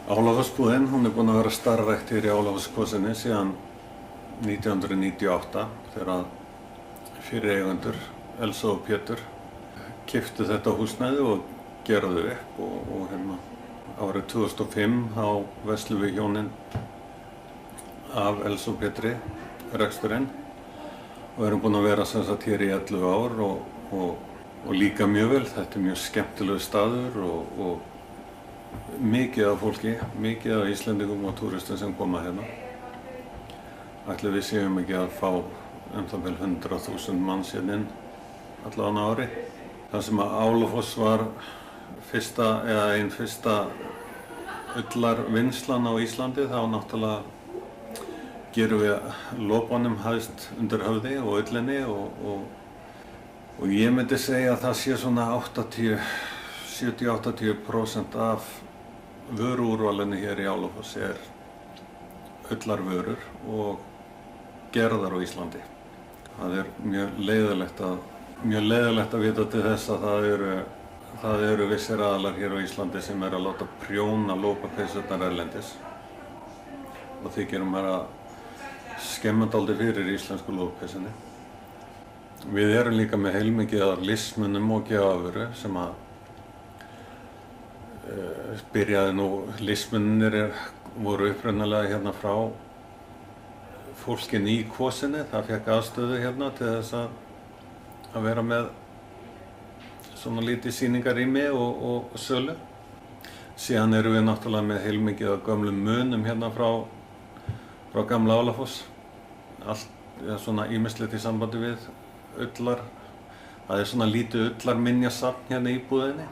Álafossbúðin, hún búin að vera starfrækt hér í Álafossskvosinni síðan 1998 þegar fyrri eigendur, Elsa og Pétur, keyptu þetta húsnæði og gerðu upp og árið 2005 þá versluðum við hjónin af Elsa og Pétri reksturinn og erum búin að vera sem sagt hér í 11 ár og líka mjög vel. Þetta mjög skemmtilegu staður og mikið af fólki, mikið af Íslendingum og túristum sem koma hérna. Ætli við séum ekki að fá það vel 100.000 manns hérna inn allavega á ári. Það sem að Álafoss var ein fyrsta ullarvinnslan á Íslandi, þá náttúrulega gerum við lopanum hæst undir höfði og ullinni og ég myndi segja að það sé svona 70–80% af vöruúrvalinu hér í Álafoss ullarvörur og gerðar á Íslandi. Það mjög leiðilegt að vita til þess að það eru vissir aðilar hér á Íslandi sem að láta prjóna lopapeysurnar erlendis og þykir að skemma dálítið fyrir íslensku lopapeysunni. Við erum líka með heilmikið af listmunum og gjafavöru sem að listmunir voru upprunalega hérna frá fólkinu í Kvosinni. Það fékk aðstöðu hérna til þess að vera með svona lítið sýningarrými og sölu. Síðan erum við náttúrulega með heilmikið af gömlum munum hérna frá gamla Álafoss. Allt svona ýmislegt í sambandi við ullar. Það svona lítið ullarminjasafn hérna í íbúðinni.